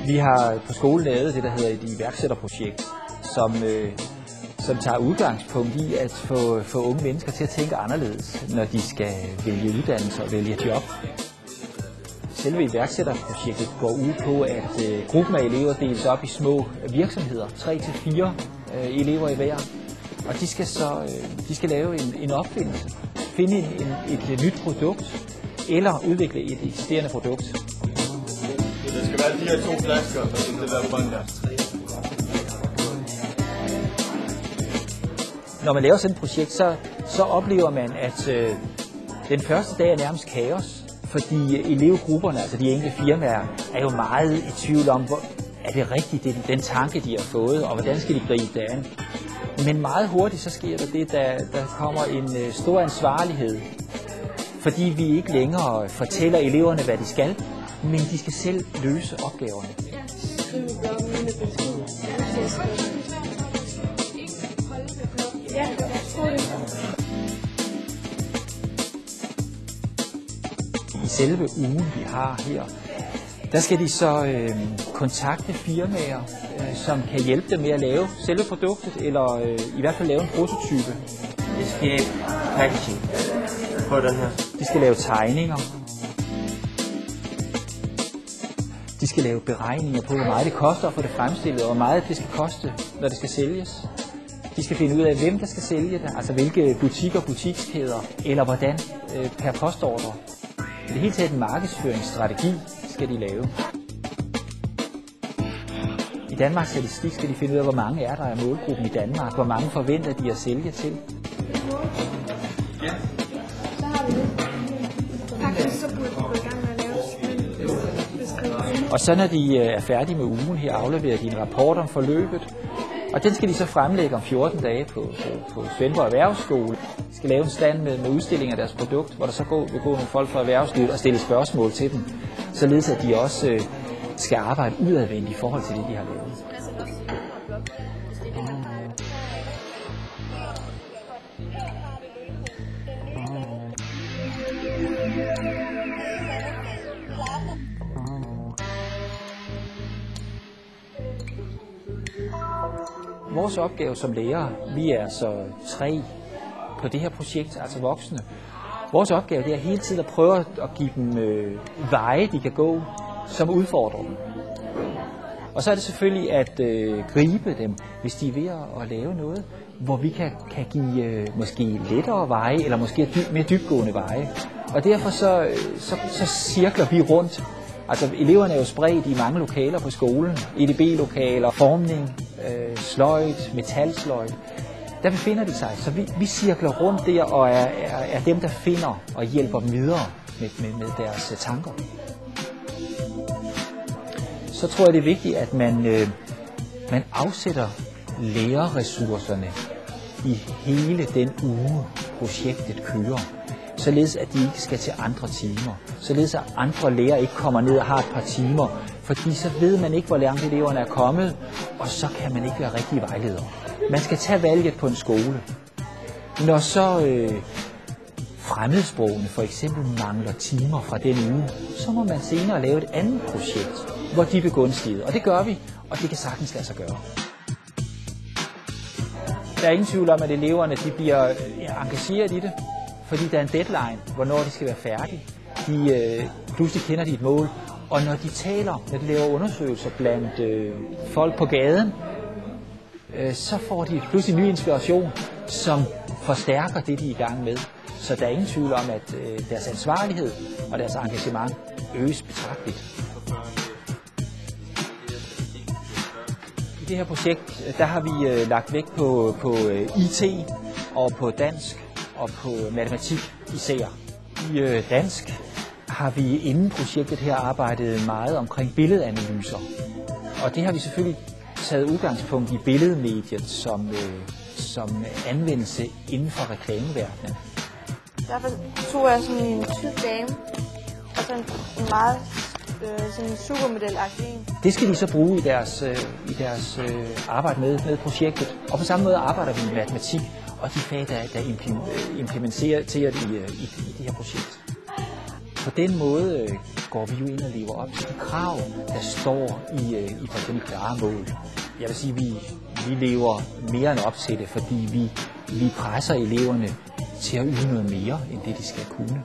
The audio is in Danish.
Vi har på skolen lavet det, der hedder et iværksætterprojekt, som tager udgangspunkt i at få unge mennesker til at tænke anderledes, når de skal vælge uddannelse og vælge job. Selve iværksætterprojektet går ud på, at gruppen af elever deles op i små virksomheder, 3-4 elever i hver. Og de skal lave en opfindelse, finde et nyt produkt eller udvikle et eksisterende produkt. Det skal være de her 2 flasker, og så skal det være grønt der. Når man laver sådan et projekt, så oplever man, at den første dag er nærmest kaos. Fordi elevgrupperne, altså de enkelte firmaer, er jo meget i tvivl om, er det rigtigt, den tanke, de har fået, og hvordan skal de gribe det an. Men meget hurtigt så sker der det, der kommer en stor ansvarlighed. Fordi vi ikke længere fortæller eleverne, hvad de skal, men de skal selv løse opgaverne. I selve ugen, vi har her, der skal de så kontakte firmaer, som kan hjælpe dem med at lave selve produktet, eller i hvert fald lave en prototype. Escape packaging. Prøv den her. De skal lave tegninger. De skal lave beregninger på, hvor meget det koster at få det fremstillet, og hvor meget det skal koste, når det skal sælges. De skal finde ud af, hvem der skal sælge det, altså hvilke butikker, butikskæder, eller hvordan per postordre. I det hele taget en markedsføringsstrategi skal de lave. I Danmarks statistik skal de finde ud af, hvor mange der er målgruppen i Danmark, hvor mange forventer de at sælge til. Ja. Så har vi det. Faktisk så burde vi gå i gang med at lave beskrivelse. Og så når de er færdige med ugen her, afleverer de en rapport om forløbet. Og den skal de så fremlægge om 14 dage på Svendborg Erhvervsskole. De skal lave en stand med udstilling af deres produkt, hvor der så vil gå nogle folk fra erhvervslivet og stille spørgsmål til dem, således at de også skal arbejde udadvendt i forhold til det, de har lavet. Vores opgave som lærere, vi er så 3 på det her projekt, altså voksne. Vores opgave det er hele tiden at prøve at give dem veje, de kan gå, som udfordrer dem. Og så er det selvfølgelig at gribe dem, hvis de er ved at lave noget, hvor vi kan give måske lettere veje, eller måske mere dybgående veje. Og derfor så cirkler vi rundt. Altså eleverne er jo spredt i mange lokaler på skolen, EDB-lokaler, formning, sløjd, metalsløjd. Der befinder de sig, så vi cirkler rundt der og er dem, der finder og hjælper dem videre med deres tanker. Så tror jeg, det er vigtigt, at man afsætter lærerressourcerne i hele den uge, projektet kører. Således at de ikke skal til andre timer. Således at andre lærere ikke kommer ned og har et par timer. Fordi så ved man ikke, hvor langt eleverne er kommet, og så kan man ikke være rigtige vejledere. Man skal tage valget på en skole. Når så fremmedsprogene for eksempel mangler timer fra den uge, så må man senere lave et andet projekt, hvor de er begunstiget. Og det gør vi, og det kan sagtens lade sig gøre. Der er ingen tvivl om, at eleverne de bliver engageret i det, fordi der er en deadline, hvornår de skal være færdige. Pludselig kender de et mål, og når de laver undersøgelser blandt folk på gaden, så får de pludselig ny inspiration, som forstærker det, de er i gang med. Så der er ingen tvivl om, at deres ansvarlighed og deres engagement øges betragteligt. I det her projekt, der har vi lagt vægt på IT og på dansk og på matematik især. I dansk har vi inden projektet her arbejdet meget omkring billedanalyser. Og det har vi selvfølgelig taget udgangspunkt i billedmediet som anvendelse inden for reklameverdenen. Derfor tog jeg sådan en tyk dame og sådan en meget sådan supermodel-agtig en. Det skal de så bruge i deres arbejde med projektet. Og på samme måde arbejder vi med matematik og de fag, der implementerer i det her projekt. På den måde går vi jo ind og lever op til de krav, der står i f.eks. klare mål. Jeg vil sige, at vi lever mere end op til det, fordi vi presser eleverne til at yde noget mere, end det de skal kunne.